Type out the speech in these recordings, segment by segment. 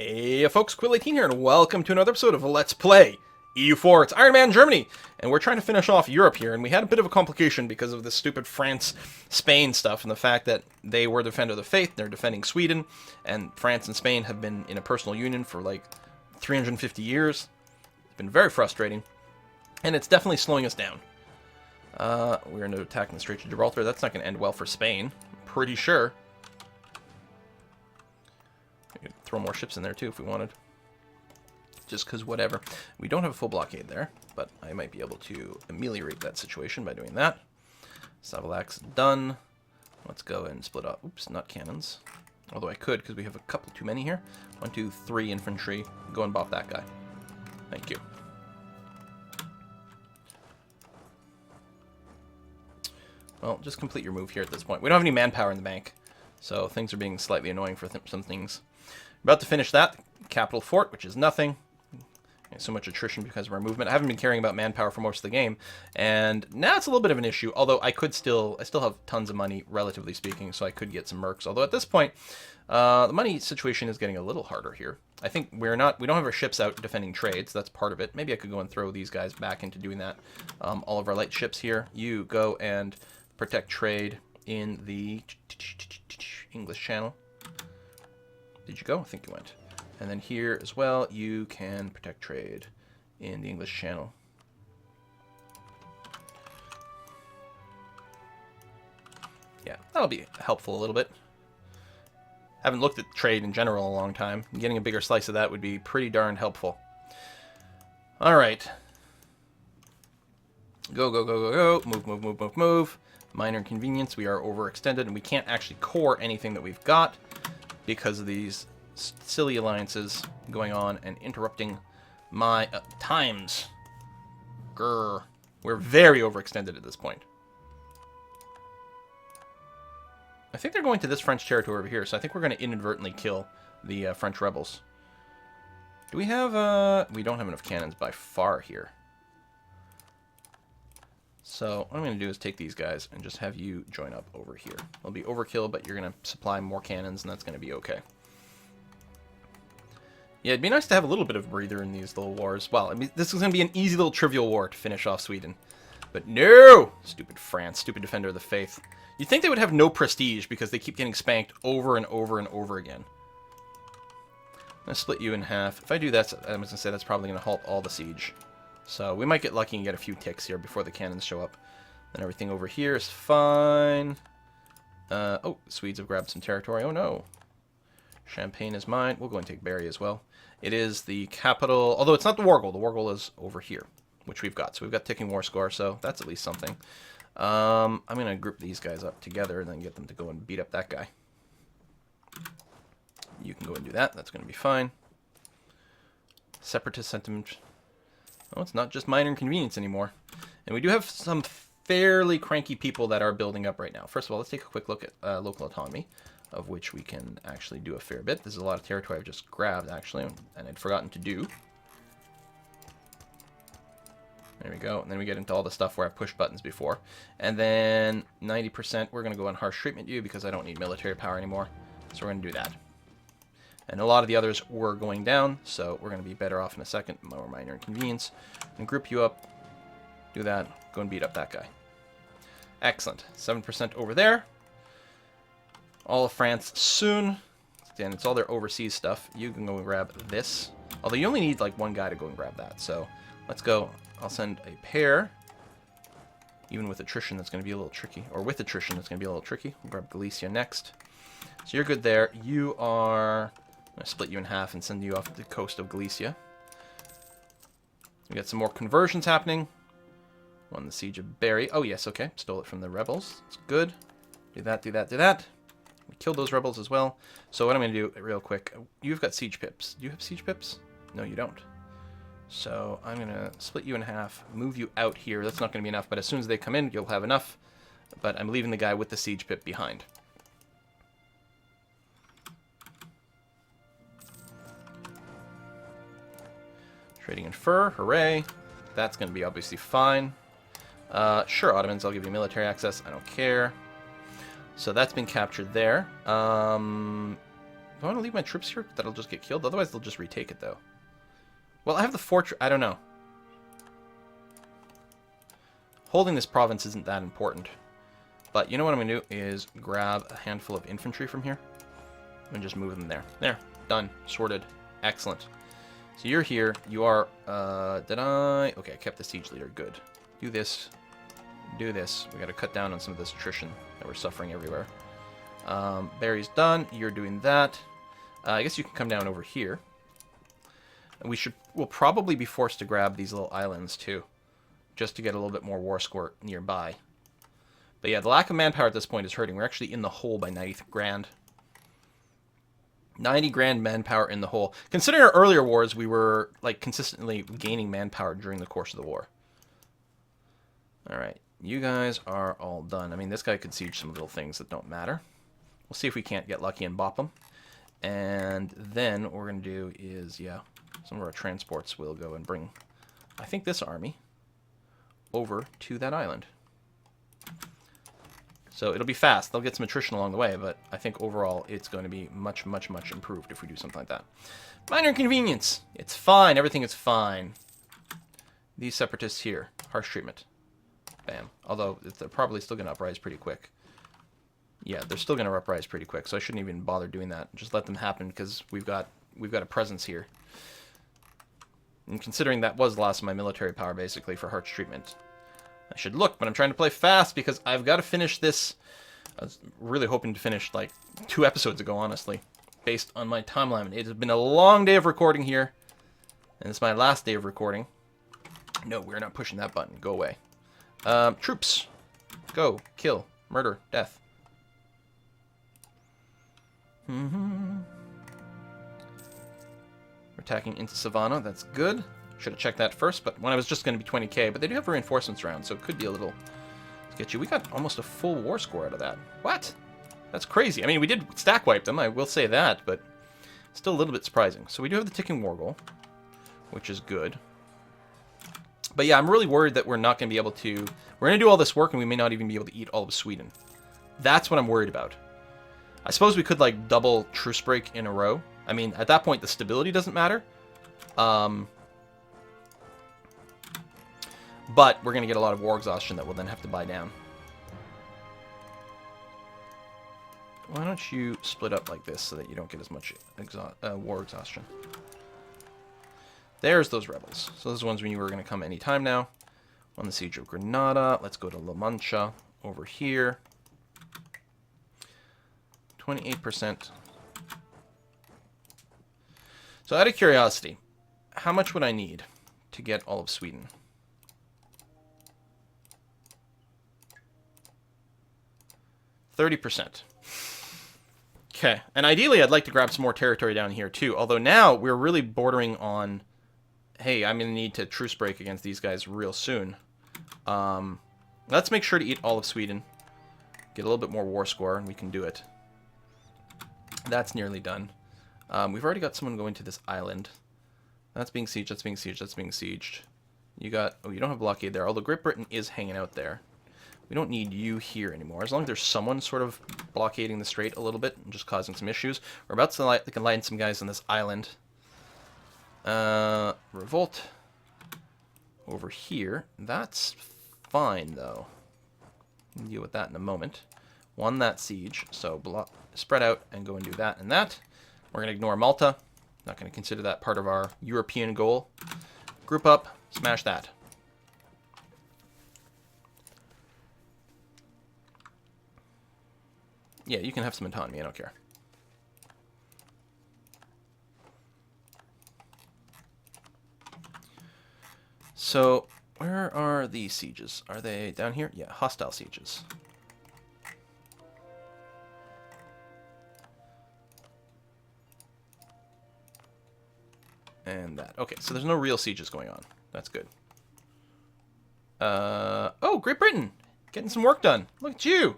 Hey folks, Quill18 here, and welcome to another episode of Let's Play EU4. It's Ironman Germany, and we're trying to finish off Europe here, and we had a bit of a complication because of this stupid France-Spain stuff, and the fact that they were Defender of the Faith, they're defending Sweden, and France and Spain have been in a personal union for like 350 years. It's been very frustrating, and it's definitely slowing us down. We're into attacking the Straits of Gibraltar. That's not going to end well for Spain, I'm pretty sure. We could throw more ships in there too if we wanted. Just because whatever. We don't have a full blockade there, but I might be able to ameliorate that situation by doing that. Savalak's done. Let's go and split up. Oops, not cannons. Although I could, because we have a couple too many here. 1, 2, 3 infantry. Go and bop that guy. Thank you. Well, just complete your move here at this point. We don't have any manpower in the bank, so things are being slightly annoying for some things. About to finish that capital fort, which is nothing. So much attrition because of our movement. I haven't been caring about manpower for most of the game, and now it's a little bit of an issue. Although I still have tons of money, relatively speaking, so I could get some mercs. Although at this point, the money situation is getting a little harder here. I think we don't have our ships out defending trade, so that's part of it. Maybe I could go and throw these guys back into doing that. All of our light ships here, you go and protect trade in the English Channel. Did you go? I think you went. And then here as well, you can protect trade in the English Channel. Yeah, that'll be helpful a little bit. Haven't looked at trade in general in a long time. Getting a bigger slice of that would be pretty darn helpful. All right. Go, go, go, go, go. Move, move, move, move, move. Minor inconvenience. We are overextended, and we can't actually core anything that we've got because of these silly alliances going on and interrupting my times. Grr. We're very overextended at this point. I think they're going to this French territory over here, so I think we're going to inadvertently kill the French rebels. Do we have... we don't have enough cannons by far here. So what I'm going to do is take these guys and just have you join up over here. It'll be overkill, but you're going to supply more cannons, and that's going to be okay. Yeah, it'd be nice to have a little bit of breather in these little wars. Well, I mean, this is going to be an easy little trivial war to finish off Sweden. But no! Stupid France, stupid Defender of the Faith. You'd think they would have no prestige because they keep getting spanked over and over and over again. I'm going to split you in half. If I do that, I was going to say that's probably going to halt all the siege. So we might get lucky and get a few ticks here before the cannons show up. Then everything over here is fine. Oh, Swedes have grabbed some territory. Oh no. Champagne is mine. We'll go and take Berry as well. It is the capital, although it's not the war goal. The war goal is over here, which we've got. So we've got ticking war score, so that's at least something. I'm going to group these guys up together and then get them to go and beat up that guy. You can go and do that. That's going to be fine. Separatist sentiment. Oh, it's not just minor inconvenience anymore. And we do have some fairly cranky people that are building up right now. First of all, let's take a quick look at local autonomy, of which we can actually do a fair bit. This is a lot of territory I've just grabbed, actually, and I'd forgotten to do. There we go. And then we get into all the stuff where I pushed buttons before. And then 90%, we're going to go on harsh treatment you because I don't need military power anymore. So we're going to do that. And a lot of the others were going down, so we're going to be better off in a second. More minor inconvenience. And group you up. Do that. Go and beat up that guy. Excellent. 7% over there. All of France soon. Again, it's all their overseas stuff. You can go and grab this. Although you only need like one guy to go and grab that. So let's go. I'll send a pair. Even with attrition, that's going to be a little tricky. Or with attrition, it's going to be a little tricky. We'll grab Galicia next. So you're good there. You are... I'm going to split you in half and send you off the coast of Galicia. We got some more conversions happening. Won the siege of Berry. Oh, yes, okay. Stole it from the rebels. It's good. Do that, do that, do that. We killed those rebels as well. So what I'm going to do real quick. You've got siege pips. Do you have siege pips? No, you don't. So I'm going to split you in half, move you out here. That's not going to be enough, but as soon as they come in, you'll have enough. But I'm leaving the guy with the siege pip behind. Trading in fur, hooray. That's going to be obviously fine. Sure, Ottomans, I'll give you military access. I don't care. So that's been captured there. I want to leave my troops here? That'll just get killed. Otherwise, they'll just retake it, though. Well, I have the fortress. I don't know. Holding this province isn't that important. But you know what I'm going to do is grab a handful of infantry from here and just move them there. There. Done. Sorted. Excellent. So you're here. You are... did I... Okay, I kept the siege leader. Good. Do this. Do this. We got to cut down on some of this attrition that we're suffering everywhere. Barry's done. You're doing that. I guess you can come down over here. And we'll probably be forced to grab these little islands too, just to get a little bit more war score nearby. But yeah, the lack of manpower at this point is hurting. We're actually in the hole by 90 grand. 90 grand manpower in the hole. Considering our earlier wars, we were like consistently gaining manpower during the course of the war. All right, you guys are all done. I mean, this guy could siege some little things that don't matter. We'll see if we can't get lucky and bop them. And then what we're going to do is, yeah, some of our transports will go and bring, I think, this army over to that island. So it'll be fast. They'll get some attrition along the way, but I think overall it's going to be much, much, much improved if we do something like that. Minor inconvenience. It's fine. Everything is fine. These separatists here. Harsh treatment. Bam. Although they're probably still going to uprise pretty quick. Yeah, they're still going to uprise pretty quick, so I shouldn't even bother doing that. Just let them happen because we've got a presence here. And considering that was the last of my military power, basically, for harsh treatment. I should look, but I'm trying to play fast because I've got to finish this. I was really hoping to finish like 2 episodes ago, honestly, based on my timeline. It has been a long day of recording here, and it's my last day of recording. No, we're not pushing that button. Go away. Troops. Go. Kill. Murder. Death. We're attacking into Savannah. That's good. Should have checked that first, but when I was just going to be 20k, but they do have reinforcements around, so it could be a little... Let's get you. We got almost a full war score out of that. What? That's crazy. I mean, we did stack wipe them, I will say that, but still a little bit surprising. So we do have the ticking war goal, which is good. But yeah, I'm really worried that we're not going to be able to... We're going to do all this work, and we may not even be able to eat all of Sweden. That's what I'm worried about. I suppose we could, like, double truce break in a row. I mean, at that point, the stability doesn't matter. But we're going to get a lot of war exhaustion that we'll then have to buy down. Why don't you split up like this so that you don't get as much war exhaustion? There's those rebels. So those ones we knew were going to come anytime now. On the siege of Granada. Let's go to La Mancha over here. 28%. So out of curiosity, how much would I need to get all of Sweden? %. Okay, and ideally I'd like to grab some more territory down here too, although now we're really bordering on, hey, I'm going to need to truce break against these guys real soon. Let's make sure to eat all of Sweden, get a little bit more war score, and we can do it. That's nearly done. We've already got someone going to this island. That's being sieged, that's being sieged, that's being sieged. You got, oh, you don't have blockade there, although Great Britain is hanging out there. We don't need you here anymore. As long as there's someone sort of blockading the strait a little bit and just causing some issues. We're about to line some guys on this island. Revolt over here. That's fine, though. We'll deal with that in a moment. Won that siege, so spread out and go and do that and that. We're going to ignore Malta. Not going to consider that part of our European goal. Group up, smash that. Yeah, you can have some autonomy, I don't care. So, where are these sieges? Are they down here? Yeah, hostile sieges. And that. Okay, so there's no real sieges going on. That's good. Oh, Great Britain! Getting some work done. Look at you!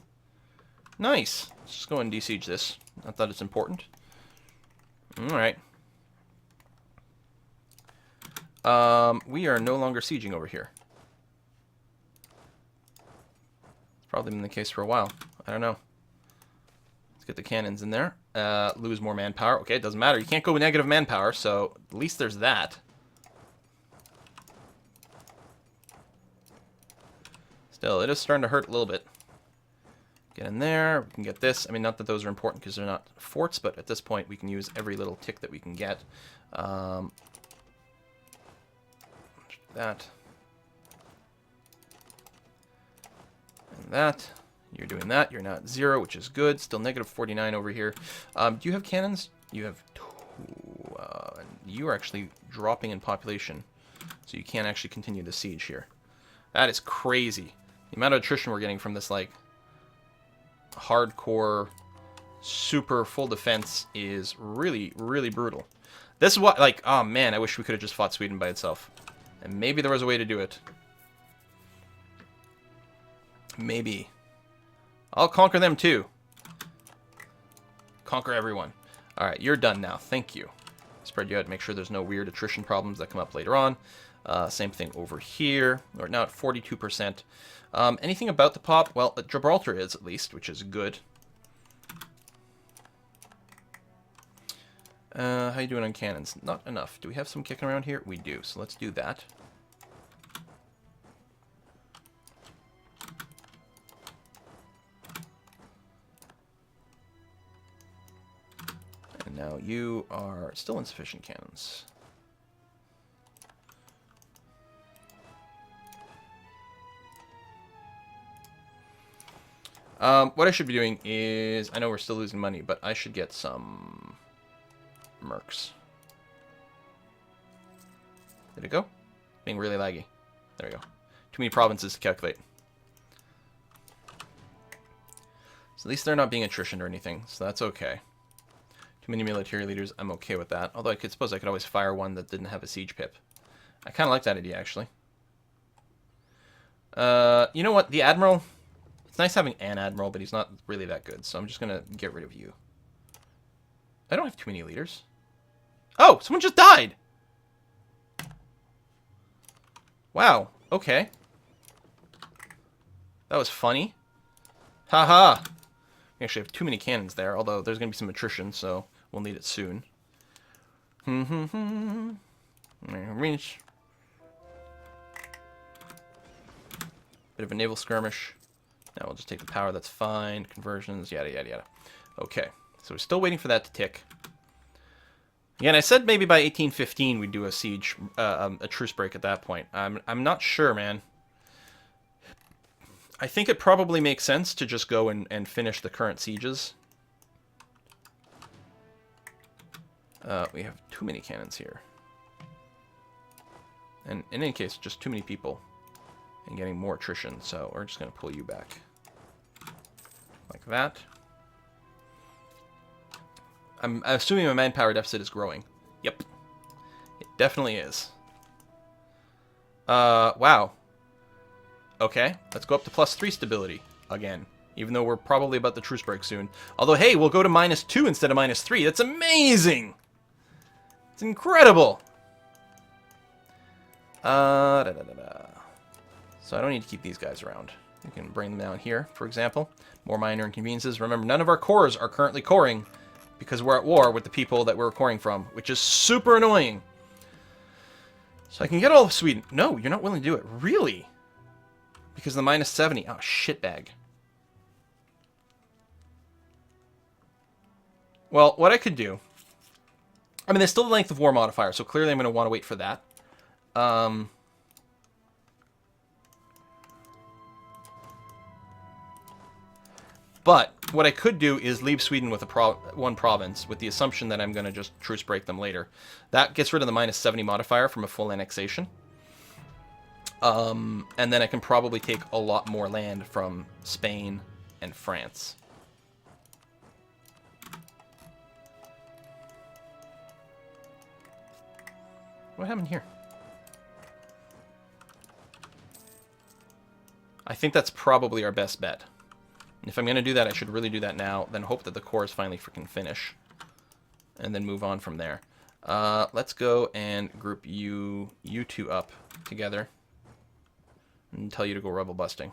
Nice. Let's just go and de-siege this. I thought it's important. Alright. We are no longer sieging over here. It's probably been the case for a while. I don't know. Let's Get the cannons in there. Lose more manpower. Okay, it doesn't matter. You can't go with negative manpower, so at least there's that. Still, it is starting to hurt a little bit. Get in there. We can get this. I mean, not that those are important because they're not forts, but at this point we can use every little tick that we can get. That. And that. You're doing that. You're now at 0, which is good. Still negative 49 over here. Do you have cannons? You have 2. You are actually dropping in population, so you can't actually continue the siege here. That is crazy. The amount of attrition we're getting from this, like, hardcore, super full defense is really, really brutal. This is what, like, oh man, I wish we could have just fought Sweden by itself. And maybe there was a way to do it. Maybe. I'll conquer them too. Conquer everyone. Alright, you're done now. Thank you. Spread you out, make sure there's no weird attrition problems that come up later on. Same thing over here. We're now at 42%. Anything about the pop? Well, Gibraltar is, at least, which is good. How you doing on cannons? Not enough. Do we have some kicking around here? We do, so let's do that. And now you are still insufficient cannons. What I should be doing is, I know we're still losing money, but I should get some mercs. Did it go? Being really laggy. There we go. Too many provinces to calculate. So at least they're not being attritioned or anything, so that's okay. Too many military leaders, I'm okay with that. Although I suppose I could always fire one that didn't have a siege pip. I kind of like that idea, actually. You know what? The Admiral... It's nice having an Admiral, but he's not really that good, so I'm just going to get rid of you. I don't have too many leaders. Oh, someone just died! Wow, okay. That was funny. Haha! We actually have too many cannons there, although there's going to be some attrition, so we'll need it soon. Reach. Bit of a naval skirmish. Now we'll just take the power, that's fine. Conversions, yada, yada, yada. Okay, so we're still waiting for that to tick. Again, I said maybe by 1815 we'd do a siege, a truce break at that point. I'm not sure, man. I think it probably makes sense to just go and finish the current sieges. We have too many cannons here. And in any case, just too many people. And getting more attrition, so we're just going to pull you back. Like that. I'm assuming my manpower deficit is growing. Yep. It definitely is. Wow. Okay, let's go up to +3 stability again. Even though we're probably about the truce break soon. Although, hey, we'll go to -2 instead of -3. That's amazing! It's incredible! So I don't need to keep these guys around. We can bring them down here, for example. More minor inconveniences. Remember, none of our cores are currently coring because we're at war with the people that we're coring from, which is super annoying. So I can get all of Sweden. No, you're not willing to do it. Really? Because of the -70. Oh, shitbag. Well, what I could do... I mean, there's still the length of war modifier, so clearly I'm going to want to wait for that. But what I could do is leave Sweden with one province, with the assumption that I'm going to just truce break them later. That gets rid of the -70 modifier from a full annexation. And then I can probably take a lot more land from Spain and France. What happened here? I think that's probably our best bet. If I'm going to do that, I should really do that now, then hope that the cores finally freaking finish. And then move on from there. Let's go and group you two up together. And tell you to go rebel busting.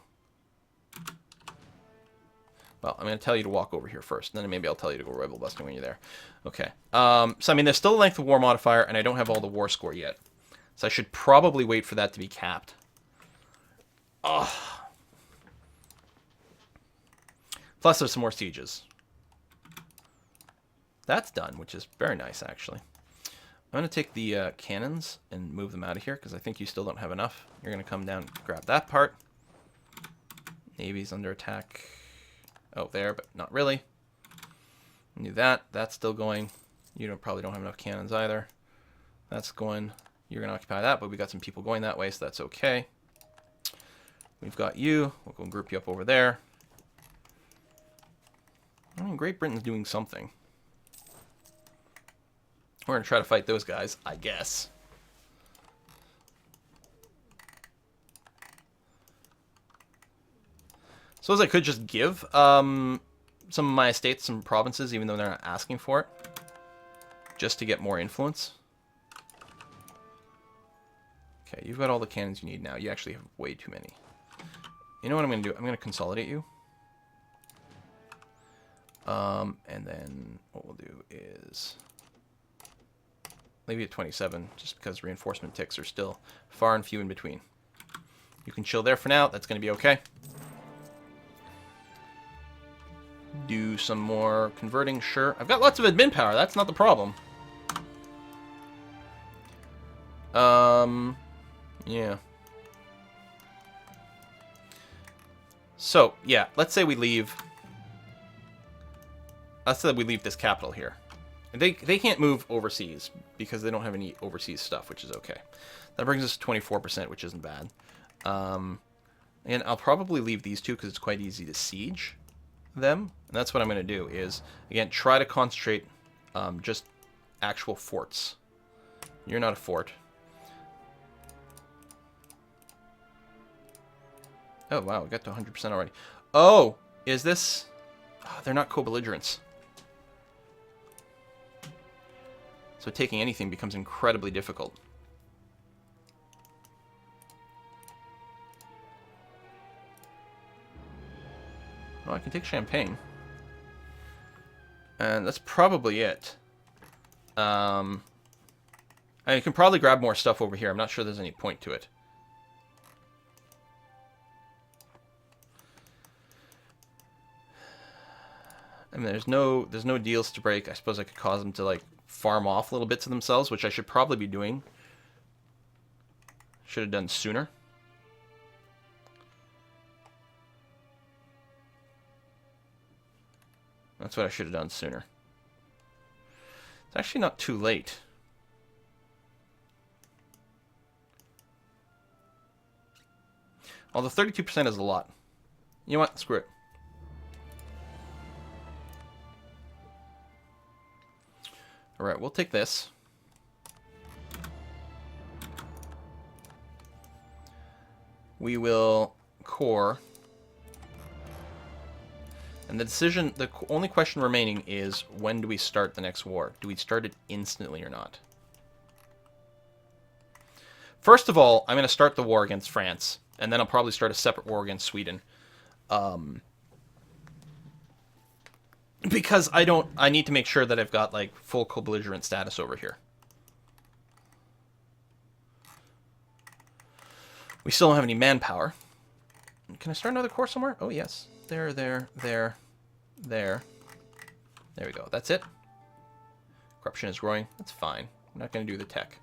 Well, I'm going to tell you to walk over here first, and then maybe I'll tell you to go rebel busting when you're there. Okay. So, I mean, there's still a length of war modifier, and I don't have all the war score yet. So I should probably wait for that to be capped. Ugh. Plus, there's some more sieges. That's done, which is very nice, actually. I'm going to take the cannons and move them out of here, because I think you still don't have enough. You're going to come down and grab that part. Navy's under attack. Oh, there, but not really. Do that. That's still going. You probably don't have enough cannons either. That's going. You're going to occupy that, but we got some people going that way, so that's okay. We've got you. We'll go group you up over there. I mean, Great Britain's doing something. We're going to try to fight those guys, I guess. Suppose I could just give some of my estates some provinces, even though they're not asking for it, just to get more influence. Okay, you've got all the cannons you need now. You actually have way too many. You know what I'm going to do? I'm going to consolidate you. And then what we'll do is leave you at 27, just because reinforcement ticks are still far and few in between. You can chill there for now. That's going to be okay. Do some more converting, sure. I've got lots of admin power. That's not the problem. Yeah. So, yeah, let's say we leave... Let's say we leave this capital here. They can't move overseas, because they don't have any overseas stuff, which is okay. That brings us to 24%, which isn't bad. And I'll probably leave these two, because it's quite easy to siege them. And that's what I'm going to do, is, again, try to concentrate just actual forts. You're not a fort. Oh, wow, we got to 100% already. Oh, is this... Oh, they're not co-belligerents. So taking anything becomes incredibly difficult. Well, I can take Champagne. And that's probably it. I can probably grab more stuff over here. I'm not sure there's any point to it. I mean, there's no deals to break. I suppose I could cause them to, like, farm off little bits of themselves, which I should probably be doing. Should have done sooner. That's what I should have done sooner. It's actually not too late. Although 32% is a lot. You know what? Screw it. Alright, we'll take this. We will core. And the decision, the only question remaining is, when do we start the next war? Do we start it instantly or not? First of all, I'm going to start the war against France, and then I'll probably start a separate war against Sweden. Because I need to make sure that I've got, like, full co-belligerent status over here. We still don't have any manpower. Can I start another corps somewhere? Oh, yes. There. There we go. That's it. Corruption is growing. That's fine. I'm not going to do the tech.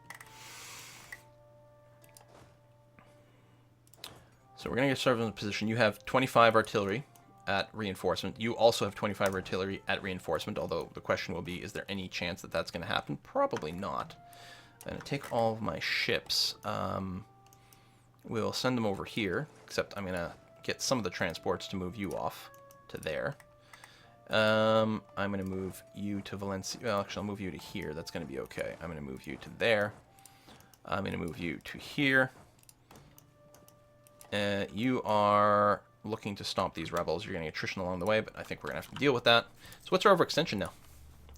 So we're going to get started in the position. You have 25 artillery at reinforcement. You also have 25 artillery at reinforcement, although the question will be, is there any chance that that's going to happen? Probably not. I'm going to take all of my ships. We'll send them over here, except I'm going to get some of the transports to move you off to there. I'm going to move you to Valencia. Well, actually, I'll move you to here. That's going to be okay. I'm going to move you to there. I'm going to move you to here. You are looking to stomp these rebels. You're getting attrition along the way, but I think we're going to have to deal with that. So what's our overextension now?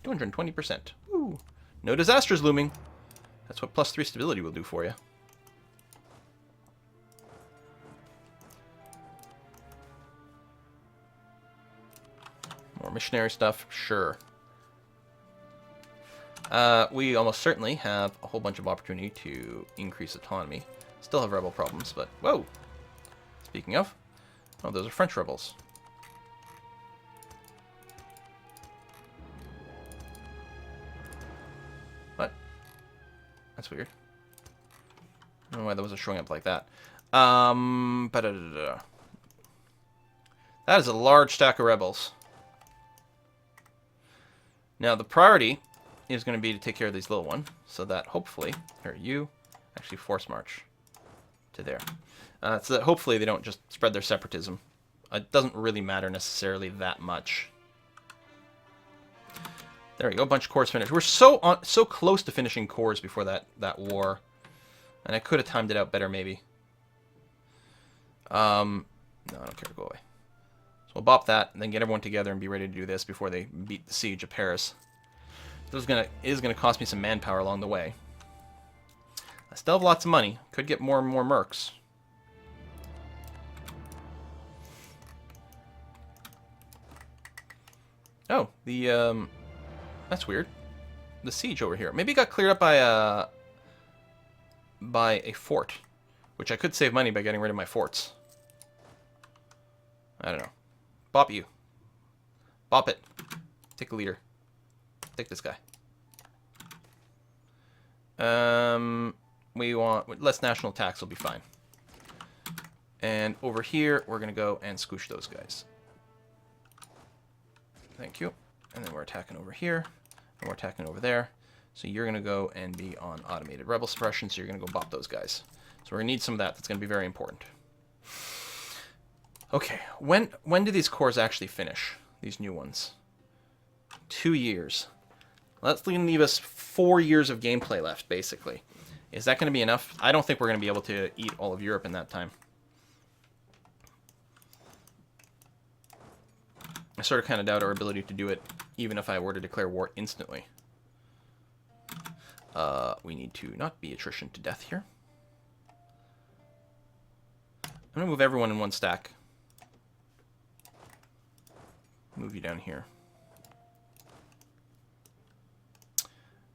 220%. Woo! No disasters looming. That's what +3 stability will do for you. Missionary stuff, sure. We almost certainly have a whole bunch of opportunity to increase autonomy. Still have rebel problems, but... Whoa! Speaking of... Oh, those are French rebels. What? That's weird. I don't know why those are showing up like that. That is a large stack of rebels. Now, the priority is going to be to take care of these little ones, so that hopefully, or you, actually force march to there. So that hopefully they don't just spread their separatism. It doesn't really matter necessarily that much. There we go, a bunch of cores finished. We're so close to finishing cores before that war. And I could have timed it out better, maybe. No, I don't care. Go away. So we'll bop that, and then get everyone together and be ready to do this before they beat the siege of Paris. This is gonna cost me some manpower along the way. I still have lots of money. Could get more and more mercs. Oh, that's weird. The siege over here. Maybe it got cleared up by a fort, which I could save money by getting rid of my forts. I don't know. Bop you. Bop it. Take a leader. Take this guy. We want less national tax will be fine. And over here, we're gonna go and squish those guys. Thank you. And then we're attacking over here, and we're attacking over there. So you're gonna go and be on automated rebel suppression. So you're gonna go bop those guys. So we're gonna need some of that. That's gonna be very important. Okay, when do these cores actually finish? These new ones. 2 years. That's going to leave us 4 years of gameplay left, basically. Is that going to be enough? I don't think we're going to be able to eat all of Europe in that time. I sort of kind of doubt our ability to do it, even if I were to declare war instantly. We need to not be attrition to death here. I'm going to move everyone in one stack. Move you down here.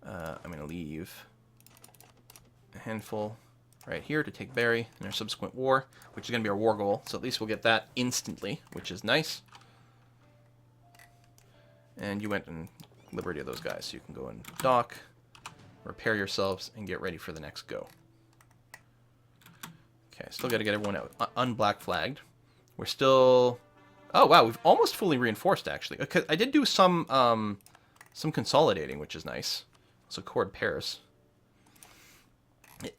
I'm going to leave a handful right here to take Barry in our subsequent war, which is going to be our war goal. So at least we'll get that instantly, which is nice. And you went and liberated those guys, so you can go and dock, repair yourselves, and get ready for the next go. Okay, still got to get everyone out unblack flagged. We're still... Oh, wow, we've almost fully reinforced, actually. Okay, I did do some consolidating, which is nice. So, Cord Paris.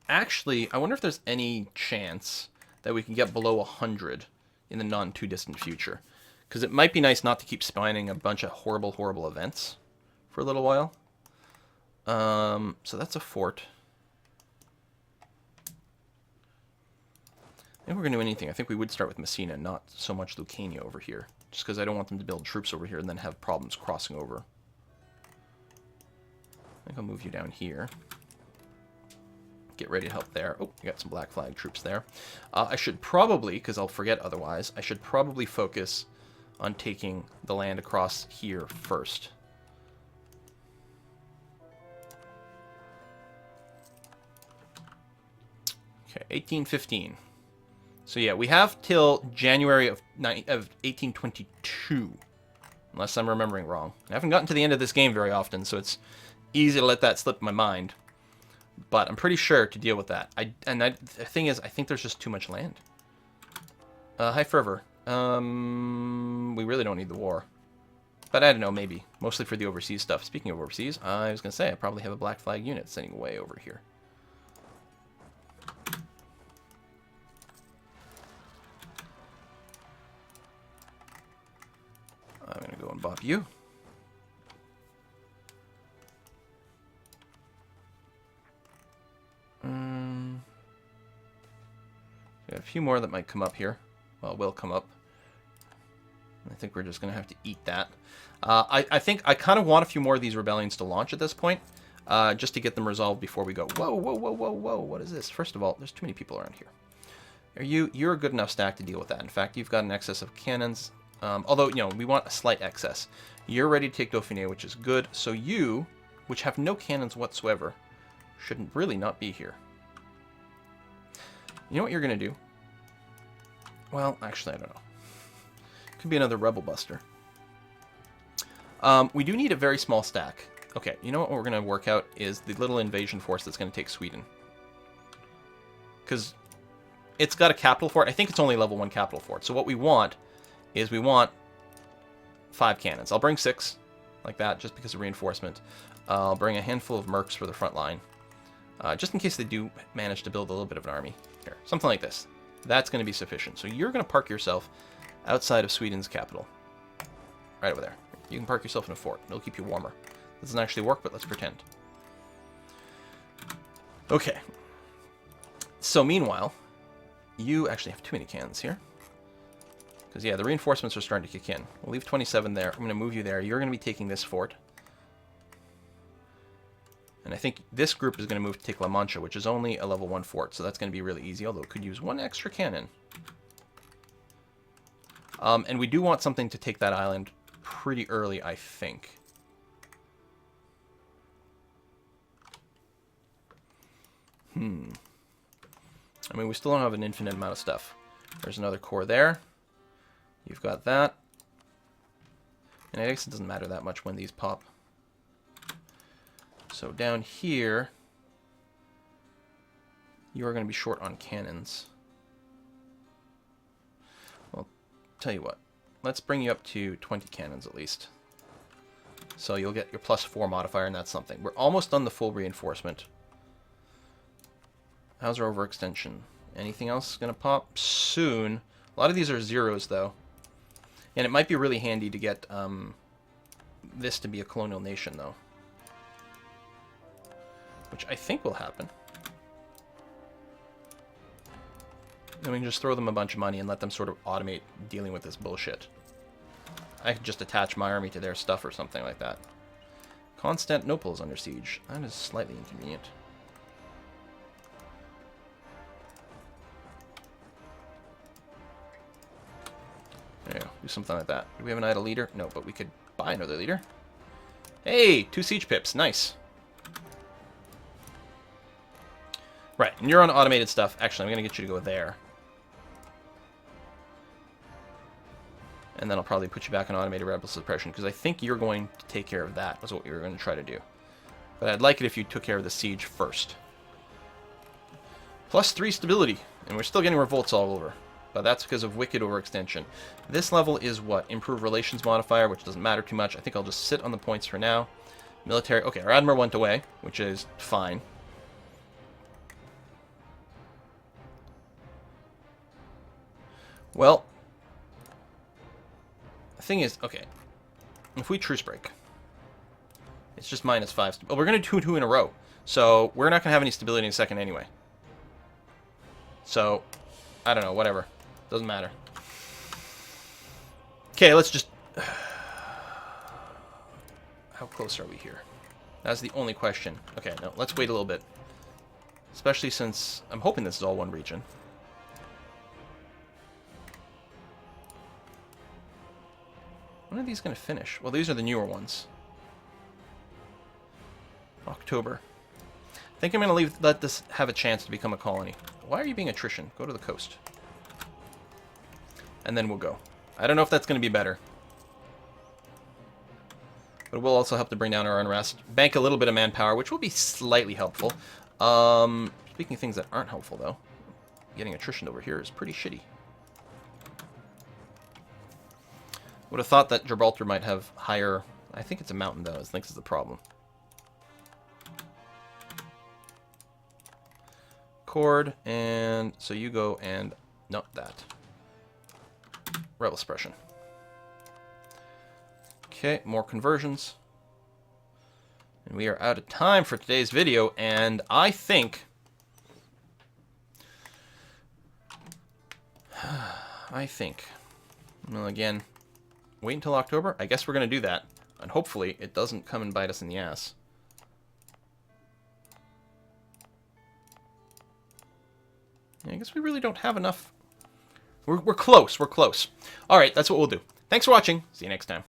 Actually, I wonder if there's any chance that we can get below 100 in the non-too-distant future. Because it might be nice not to keep spawning a bunch of horrible, horrible events for a little while. So that's a fort. I think we're going to do anything. I think we would start with Messina, not so much Lucania over here. Just because I don't want them to build troops over here and then have problems crossing over. I think I'll move you down here. Get ready to help there. Oh, we got some black flag troops there. I should probably, because I'll forget otherwise, I should probably focus on taking the land across here first. Okay, 1815. So yeah, we have till January of 1822, unless I'm remembering wrong. I haven't gotten to the end of this game very often, so it's easy to let that slip my mind. But I'm pretty sure to deal with that. The thing is, I think there's just too much land. High fervor. We really don't need the war. But I don't know, maybe. Mostly for the overseas stuff. Speaking of overseas, I was going to say, I probably have a black flag unit sitting way over here. I'm going to go and bop you. Got a few more that might come up here. Well, will come up. I think we're just going to have to eat that. I think I kind of want a few more of these rebellions to launch at this point, just to get them resolved before we go. Whoa, whoa, whoa, whoa, whoa! What is this? First of all, there's too many people around here. You're a good enough stack to deal with that. In fact, you've got an excess of cannons. Although, you know, we want a slight excess. You're ready to take Dauphiné, which is good. So you, which have no cannons whatsoever, shouldn't really not be here. You know what you're going to do? Well, actually, I don't know. Could be another Rebel Buster. We do need a very small stack. Okay, you know what we're going to work out is the little invasion force that's going to take Sweden. Because it's got a capital fort. I think it's only level 1 capital fort. So what we want is we want 5 cannons. I'll bring 6, like that, just because of reinforcement. I'll bring a handful of mercs for the front line, just in case they do manage to build a little bit of an army. Here, something like this. That's going to be sufficient. So you're going to park yourself outside of Sweden's capital. Right over there. You can park yourself in a fort. It'll keep you warmer. Doesn't actually work, but let's pretend. Okay. So meanwhile, you actually have too many cannons here. Because, yeah, the reinforcements are starting to kick in. We'll leave 27 there. I'm going to move you there. You're going to be taking this fort. And I think this group is going to move to take La Mancha, which is only a level 1 fort. So that's going to be really easy, although it could use 1 extra cannon. And we do want something to take that island pretty early, I think. I mean, we still don't have an infinite amount of stuff. There's another core there. You've got that. And I guess it doesn't matter that much when these pop. So down here, you are going to be short on cannons. Well, tell you what. Let's bring you up to 20 cannons at least. So you'll get your +4 modifier, and that's something. We're almost done the full reinforcement. How's our overextension? Anything else going to pop? Soon. A lot of these are zeros, though. And it might be really handy to get this to be a colonial nation, though. Which I think will happen. And we can just throw them a bunch of money and let them sort of automate dealing with this bullshit. I could just attach my army to their stuff or something like that. Constantinople is under siege. That is slightly inconvenient. There you go. Do something like that. Do we have an idle leader? No, but we could buy another leader. Hey! 2 siege pips. Nice. Right, and you're on automated stuff. Actually, I'm going to get you to go there. And then I'll probably put you back on automated rebel suppression, because I think you're going to take care of that. That's what we were going to try to do. But I'd like it if you took care of the siege first. +3 stability. And we're still getting revolts all over. But that's because of wicked overextension. This level is what? Improve relations modifier, which doesn't matter too much. I think I'll just sit on the points for now. Military. Okay, our admiral went away, which is fine. Well, the thing is, okay, if we truce break, it's just -5. Well, we're going to do 2 in a row, so we're not going to have any stability in a second anyway. So, I don't know, whatever. Doesn't matter. Okay, let's just... How close are we here? That's the only question. Okay, no, let's wait a little bit. Especially since I'm hoping this is all one region. When are these going to finish? Well, these are the newer ones. October. I think I'm going to let this have a chance to become a colony. Why are you being attrition? Go to the coast. And then we'll go. I don't know if that's going to be better. But it will also help to bring down our unrest. Bank a little bit of manpower, which will be slightly helpful. Speaking of things that aren't helpful, though, getting attrition over here is pretty shitty. Would have thought that Gibraltar might have higher... I think it's a mountain, though. I think it's the problem. Chord, and so you go and... Not that. Rebel suppression. Okay, more conversions. And we are out of time for today's video, and I think... Well, again... Wait until October? I guess we're going to do that. And hopefully it doesn't come and bite us in the ass. I guess we really don't have enough. We're close. We're close. All right, that's what we'll do. Thanks for watching. See you next time.